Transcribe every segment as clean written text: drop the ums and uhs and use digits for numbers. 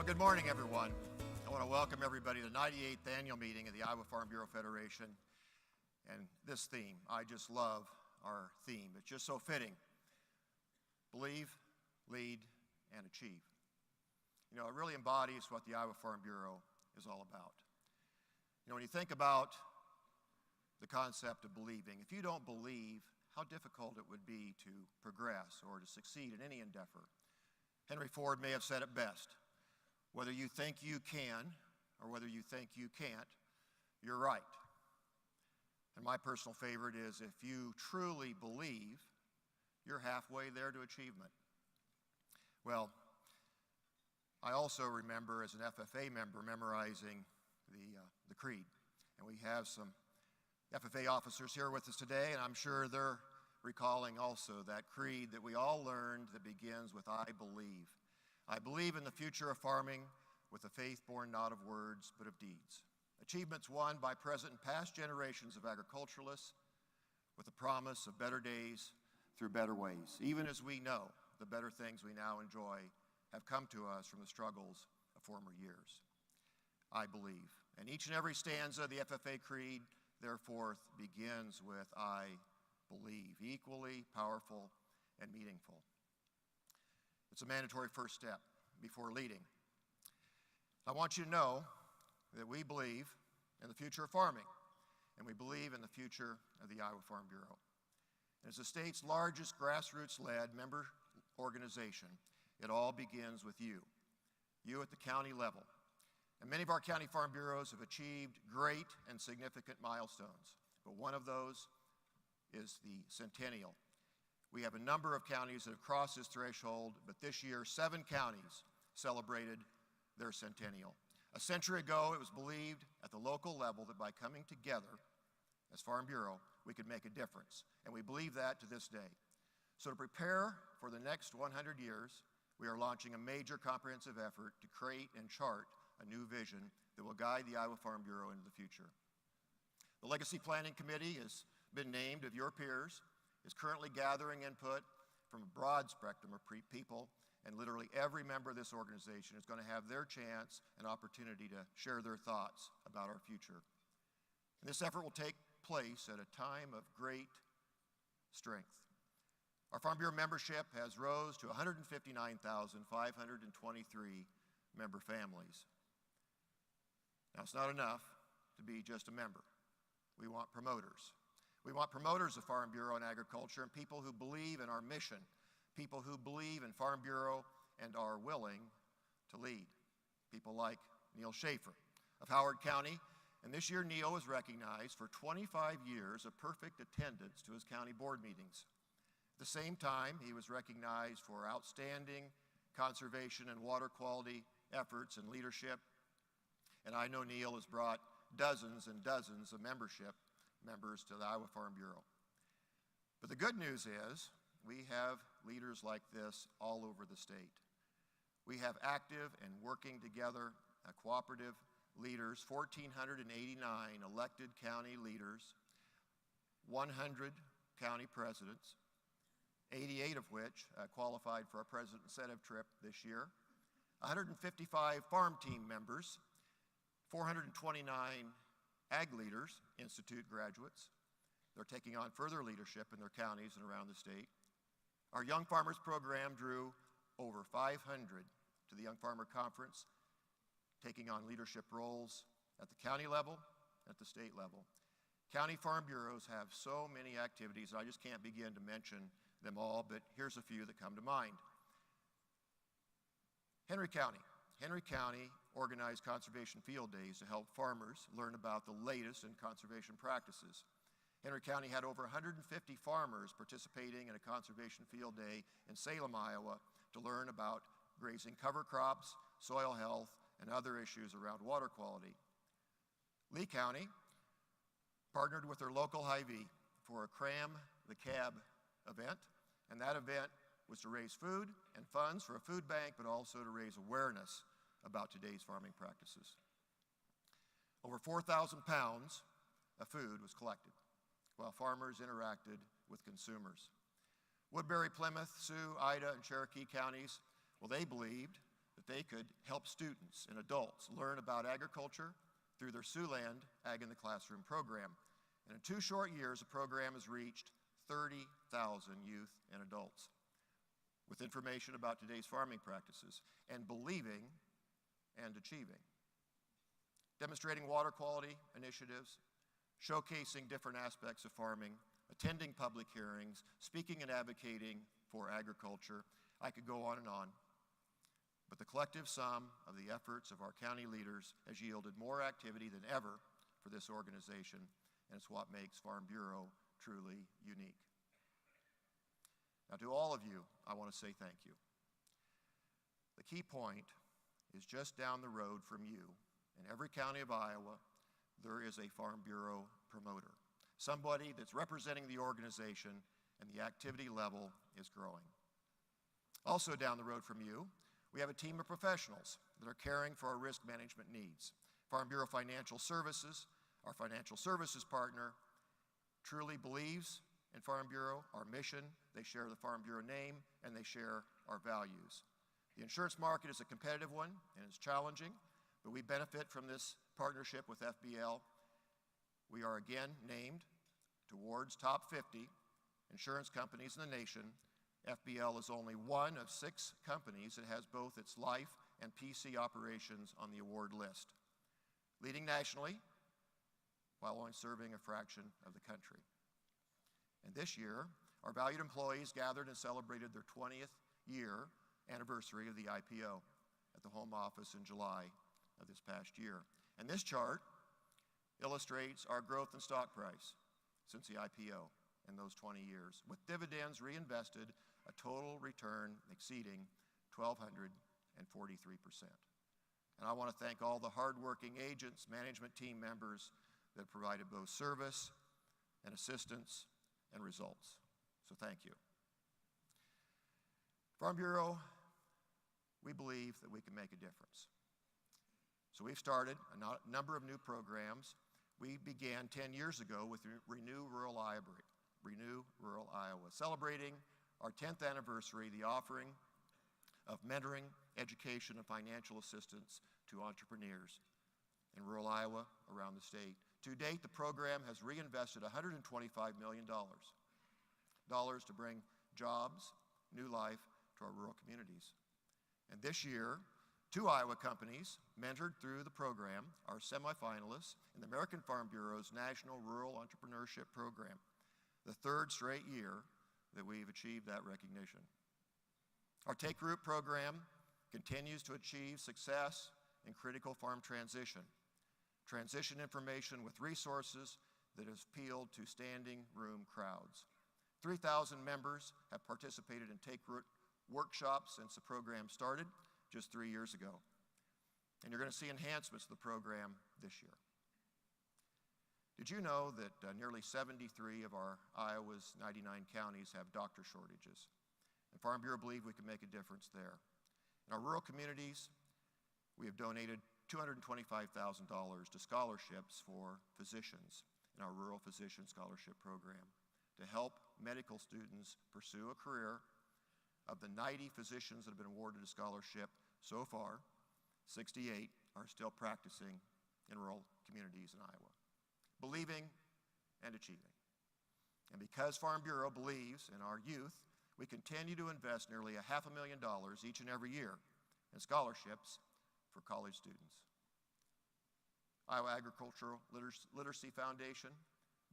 Good morning, everyone. I want to welcome everybody to the 98th annual meeting of the Iowa Farm Bureau Federation. And this theme, I just love our theme. It's just so fitting. Believe, lead, and achieve. You know, it really embodies what the Iowa Farm Bureau is all about. You know, when you think about the concept of believing, if you don't believe, how difficult it would be to progress or to succeed in any endeavor. Henry Ford may have said it best. Whether you think you can or whether you think you can't, you're right. And my personal favorite is, if you truly believe, you're halfway there to achievement. Well, I also remember as an FFA member memorizing the creed. And we have some FFA officers here with us today, and I'm sure they're recalling also that creed that we all learned that begins with I believe. I believe in the future of farming with a faith born not of words but of deeds. Achievements won by present and past generations of agriculturalists with the promise of better days through better ways, even as we know the better things we now enjoy have come to us from the struggles of former years. I believe. And each and every stanza of the FFA Creed, therefore, begins with I believe, equally powerful and meaningful. It's a mandatory first step before leading. I want you to know that we believe in the future of farming, and we believe in the future of the Iowa Farm Bureau. And as the state's largest grassroots-led member organization, it all begins with you at the county level. And many of our county farm bureaus have achieved great and significant milestones, but one of those is the centennial. We have a number of counties that have crossed this threshold, but this year 7 counties celebrated their centennial. A century ago, it was believed at the local level that by coming together as Farm Bureau, we could make a difference, and we believe that to this day. So to prepare for the next 100 years, we are launching a major comprehensive effort to create and chart a new vision that will guide the Iowa Farm Bureau into the future. The Legacy Planning Committee has been named of your peers, is currently gathering input from a broad spectrum of people, and literally every member of this organization is going to have their chance and opportunity to share their thoughts about our future. And this effort will take place at a time of great strength. Our Farm Bureau membership has rose to 159,523 member families. Now, it's not enough to be just a member. We want promoters. We want promoters of Farm Bureau and agriculture, and people who believe in our mission, people who believe in Farm Bureau and are willing to lead. People like Neil Schaefer of Howard County, and this year Neil was recognized for 25 years of perfect attendance to his county board meetings. At the same time, he was recognized for outstanding conservation and water quality efforts and leadership. And I know Neil has brought dozens and dozens of members to the Iowa Farm Bureau. But the good news is we have leaders like this all over the state. We have active and working together cooperative leaders, 1,489 elected county leaders, 100 county presidents, 88 of which qualified for our President Incentive Trip this year, 155 farm team members, 429 Ag Leaders Institute graduates. They're taking on further leadership in their counties and around the state. Our Young Farmers program drew over 500 to the Young Farmer Conference, taking on leadership roles at the county level, at the state level. County farm bureaus have so many activities, and I just can't begin to mention them all, but here's a few that come to mind. Henry County organized conservation field days to help farmers learn about the latest in conservation practices. Henry County had over 150 farmers participating in a conservation field day in Salem, Iowa, to learn about grazing cover crops, soil health, and other issues around water quality. Lee County partnered with their local Hy-Vee for a Cram the Cab event, and that event was to raise food and funds for a food bank, but also to raise awareness about today's farming practices. Over 4,000 pounds of food was collected while farmers interacted with consumers. Woodbury, Plymouth, Sioux, Ida, and Cherokee counties, well, they believed that they could help students and adults learn about agriculture through their Siouxland Ag in the Classroom program. And in 2 short years, the program has reached 30,000 youth and adults with information about today's farming practices and believing and achieving. Demonstrating water quality initiatives, showcasing different aspects of farming, attending public hearings, speaking and advocating for agriculture. I could go on and on. But the collective sum of the efforts of our county leaders has yielded more activity than ever for this organization, and it's what makes Farm Bureau truly unique. Now, to all of you, I want to say thank you. The key point is just down the road from you. In every county of Iowa, there is a Farm Bureau promoter, somebody that's representing the organization, and the activity level is growing. Also down the road from you, we have a team of professionals that are caring for our risk management needs. Farm Bureau Financial Services, our financial services partner, truly believes in Farm Bureau, our mission. They share the Farm Bureau name, and they share our values. The insurance market is a competitive one, and it's challenging, but we benefit from this partnership with FBL. We are again named towards top 50 insurance companies in the nation. FBL is only one of 6 companies that has both its life and PC operations on the award list, leading nationally while only serving a fraction of the country. And this year, our valued employees gathered and celebrated their 20th year anniversary of the IPO at the home office in July of this past year. And this chart illustrates our growth in stock price since the IPO in those 20 years, with dividends reinvested, a total return exceeding 1,243%. And I want to thank all the hardworking agents, management team members that provided both service and assistance and results. So thank you. Farm Bureau, we believe that we can make a difference. So we've started a number of new programs. We began 10 years ago with Renew Rural Iowa, celebrating our 10th anniversary, the offering of mentoring, education, and financial assistance to entrepreneurs in rural Iowa around the state. To date, the program has reinvested $125 million to bring jobs, new life to our rural communities. And this year, 2 Iowa companies mentored through the program are semifinalists in the American Farm Bureau's National Rural Entrepreneurship Program, the 3rd straight year that we've achieved that recognition. Our Take Root program continues to achieve success in critical farm transition information with resources that has appealed to standing room crowds. 3,000 members have participated in Take Root workshops since the program started just 3 years ago. And you're going to see enhancements to the program this year. Did you know that nearly 73 of our Iowa's 99 counties have doctor shortages? And Farm Bureau believe we can make a difference there. In our rural communities, we have donated $225,000 to scholarships for physicians in our Rural Physician Scholarship Program to help medical students pursue a career. Of the 90 physicians that have been awarded a scholarship so far, 68 are still practicing in rural communities in Iowa, believing and achieving. And because Farm Bureau believes in our youth, we continue to invest nearly $500,000 each and every year in scholarships for college students. Iowa Agricultural Literacy Foundation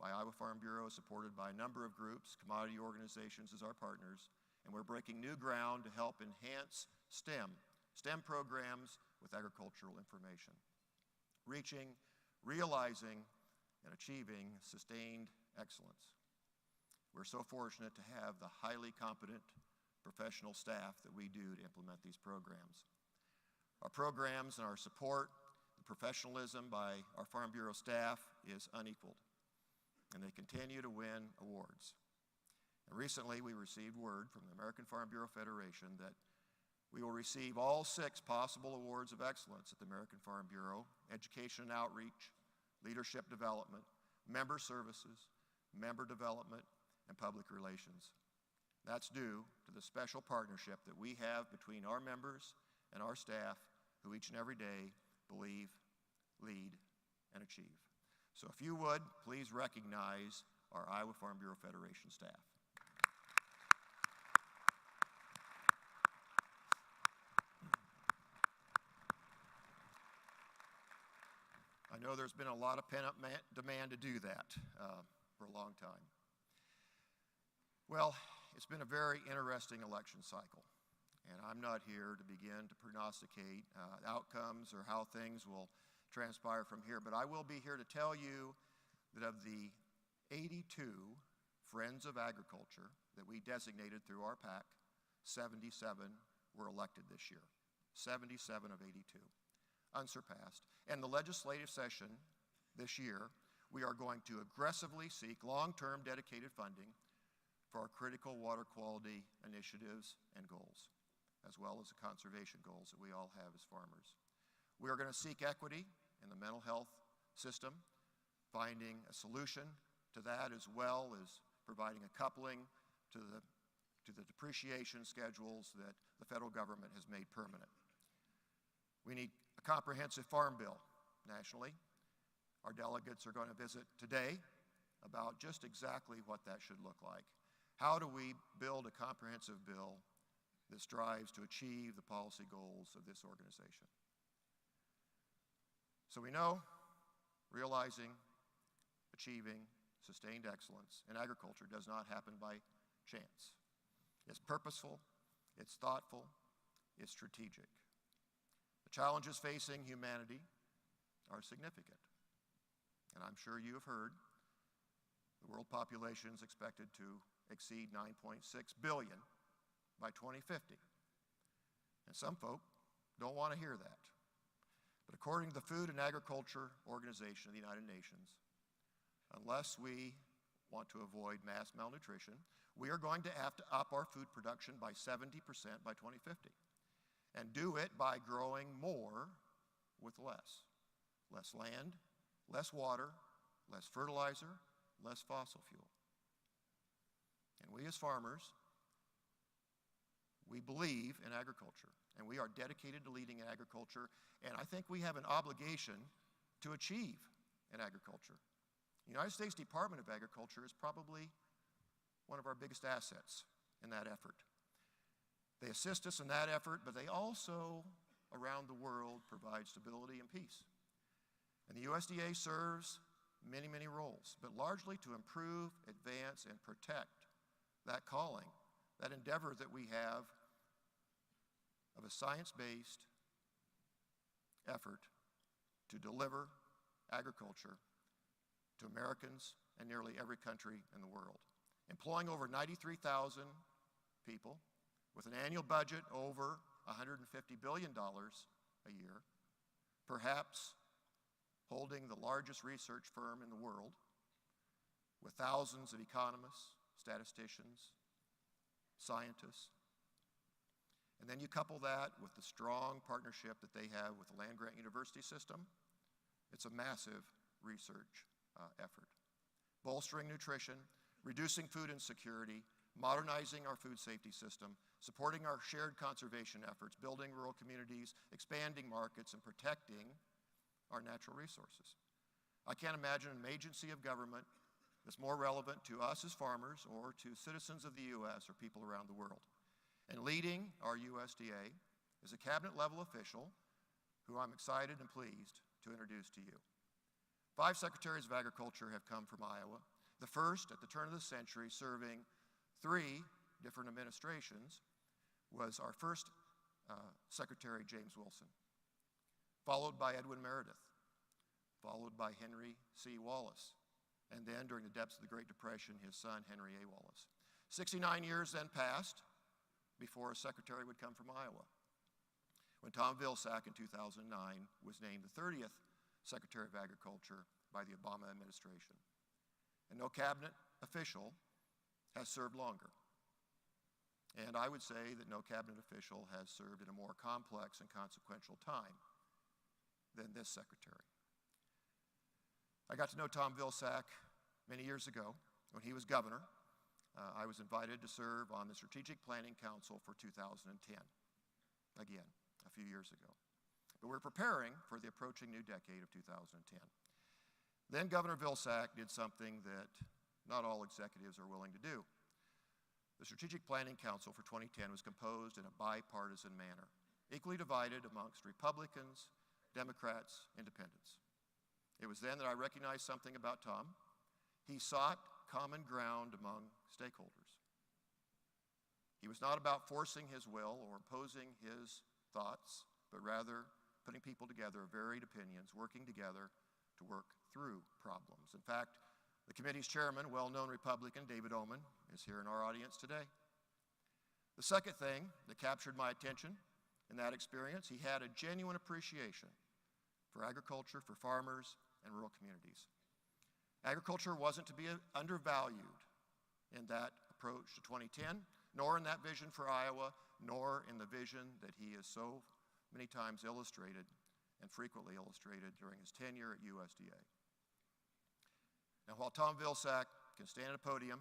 by Iowa Farm Bureau is supported by a number of groups, commodity organizations as our partners, and we're breaking new ground to help enhance STEM programs with agricultural information, reaching, realizing, and achieving sustained excellence. We're so fortunate to have the highly competent professional staff that we do to implement these programs. Our programs and our support, the professionalism by our Farm Bureau staff is unequaled, and they continue to win awards. And recently, we received word from the American Farm Bureau Federation that we will receive all 6 possible awards of excellence at the American Farm Bureau: education and outreach, leadership development, member services, member development, and public relations. That's due to the special partnership that we have between our members and our staff who each and every day believe, lead, and achieve. So if you would, please recognize our Iowa Farm Bureau Federation staff. I know there's been a lot of pent-up demand to do that for a long time. Well, it's been a very interesting election cycle, and I'm not here to begin to prognosticate outcomes or how things will transpire from here, but I will be here to tell you that of the 82 Friends of Agriculture that we designated through our PAC, 77 were elected this year. 77 of 82. Unsurpassed. And the legislative session this year, we are going to aggressively seek long-term dedicated funding for our critical water quality initiatives and goals, as well as the conservation goals that we all have as farmers. We are going to seek equity in the mental health system, finding a solution to that, as well as providing a coupling to the depreciation schedules that the federal government has made permanent. We need a comprehensive farm bill nationally. Our delegates are going to visit today about just exactly what that should look like. How do we build a comprehensive bill that strives to achieve the policy goals of this organization? So we know realizing, achieving sustained excellence in agriculture does not happen by chance. It's purposeful, it's thoughtful, it's strategic. The challenges facing humanity are significant. And I'm sure you have heard the world population is expected to exceed 9.6 billion by 2050. And some folk don't want to hear that. But according to the Food and Agriculture Organization of the United Nations, unless we want to avoid mass malnutrition, we are going to have to up our food production by 70% by 2050. And do it by growing more with less. Less land, less water, less fertilizer, less fossil fuel. And we as farmers, we believe in agriculture, and we are dedicated to leading in agriculture, and I think we have an obligation to achieve in agriculture. The United States Department of Agriculture is probably one of our biggest assets in that effort. They assist us in that effort, but they also, around the world, provide stability and peace. And the USDA serves many, many roles, but largely to improve, advance, and protect that calling, that endeavor that we have of a science-based effort to deliver agriculture to Americans and nearly every country in the world, employing over 93,000 people with an annual budget over $150 billion a year, perhaps holding the largest research firm in the world, with thousands of economists, statisticians, scientists. And then you couple that with the strong partnership that they have with the land-grant university system. It's a massive research effort. Bolstering nutrition, reducing food insecurity, modernizing our food safety system, supporting our shared conservation efforts, building rural communities, expanding markets, and protecting our natural resources. I can't imagine an agency of government that's more relevant to us as farmers or to citizens of the U.S. or people around the world. And leading our USDA is a cabinet-level official who I'm excited and pleased to introduce to you. 5 secretaries of agriculture have come from Iowa, the first at the turn of the century, serving 3 different administrations, was our first Secretary James Wilson, followed by Edwin Meredith, followed by Henry C. Wallace, and then during the depths of the Great Depression, his son Henry A. Wallace. 69 years then passed before a secretary would come from Iowa, when Tom Vilsack in 2009 was named the 30th Secretary of Agriculture by the Obama administration. And no cabinet official has served longer. And I would say that no cabinet official has served in a more complex and consequential time than this secretary. I got to know Tom Vilsack many years ago when he was governor. I was invited to serve on the Strategic Planning Council for 2010. Again, a few years ago. But we're preparing for the approaching new decade of 2010. Then Governor Vilsack did something that not all executives are willing to do. The Strategic Planning Council for 2010 was composed in a bipartisan manner, equally divided amongst Republicans, Democrats, Independents. It was then that I recognized something about Tom. He sought common ground among stakeholders. He was not about forcing his will or imposing his thoughts, but rather putting people together of varied opinions, working together to work through problems. In fact, the committee's chairman, well-known Republican David Oman, is here in our audience today. The second thing that captured my attention in that experience, he had a genuine appreciation for agriculture, for farmers, and rural communities. Agriculture wasn't to be undervalued in that approach to 2010, nor in that vision for Iowa, nor in the vision that he has so many times illustrated and frequently illustrated during his tenure at USDA. Now, while Tom Vilsack can stand at a podium,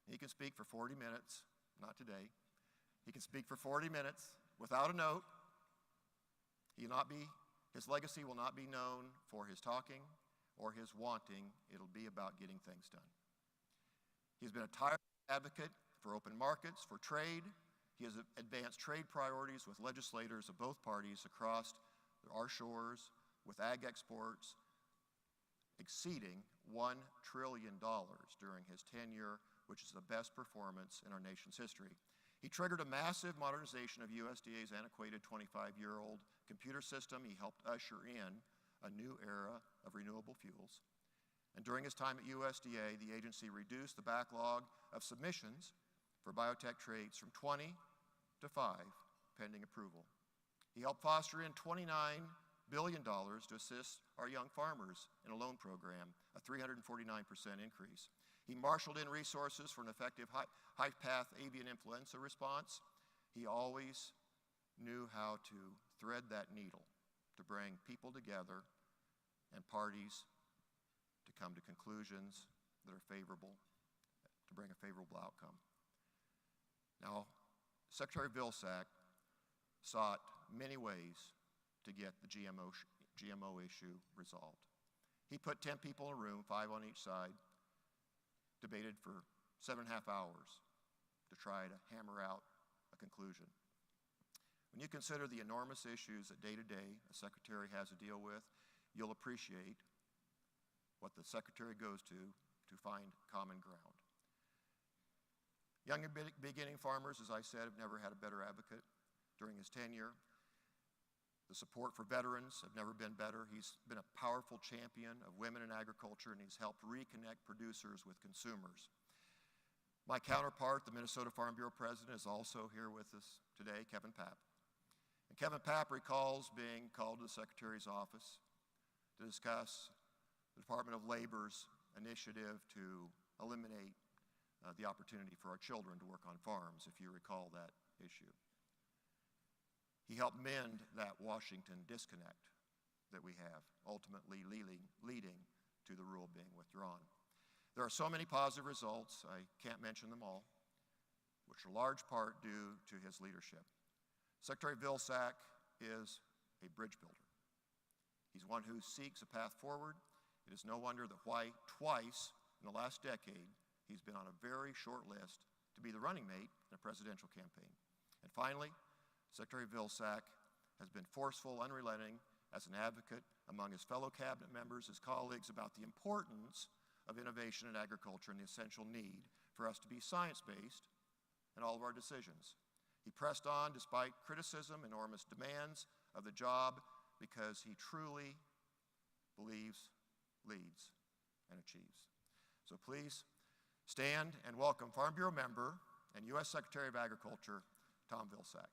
he can speak for 40 minutes, not today. He can speak for 40 minutes without a note. His legacy will not be known for his talking or his wanting. It'll be about getting things done. He's been a tireless advocate for open markets, for trade. He has advanced trade priorities with legislators of both parties across our shores, with ag exports exceeding $1 trillion during his tenure, which is the best performance in our nation's history. He triggered a massive modernization of USDA's antiquated 25-year-old computer system. He helped usher in a new era of renewable fuels. And during his time at USDA, the agency reduced the backlog of submissions for biotech traits from 20 to 5, pending approval. He helped foster in $29 billion to assist our young farmers in a loan program, a 349% increase. He marshaled in resources for an effective high-path avian influenza response. He always knew how to thread that needle to bring people together and parties to come to conclusions that are favorable, to bring a favorable outcome. Now, Secretary Vilsack sought many ways to get the GMO issue resolved. He put 10 people in a room, 5 on each side, debated for 7.5 hours to try to hammer out a conclusion. When you consider the enormous issues that day to day a secretary has to deal with, you'll appreciate what the secretary goes to find common ground. Young and beginning farmers, as I said, have never had a better advocate during his tenure. The support for veterans have never been better. He's been a powerful champion of women in agriculture, and he's helped reconnect producers with consumers. My counterpart, the Minnesota Farm Bureau president, is also here with us today, Kevin Papp. And Kevin Papp recalls being called to the secretary's office to discuss the Department of Labor's initiative to eliminate the opportunity for our children to work on farms, if you recall that issue. He helped mend that Washington disconnect that we have, ultimately leading to the rule being withdrawn. There are so many positive results, I can't mention them all, which are large part due to his leadership. Secretary Vilsack is a bridge builder. He's one who seeks a path forward. It is no wonder that why twice in the last decade he's been on a very short list to be the running mate in a presidential campaign. And finally, Secretary Vilsack has been forceful, unrelenting as an advocate among his fellow cabinet members, his colleagues, about the importance of innovation in agriculture and the essential need for us to be science-based in all of our decisions. He pressed on despite criticism, enormous demands of the job, because he truly believes, leads, and achieves. So please stand and welcome Farm Bureau member and U.S. Secretary of Agriculture, Tom Vilsack.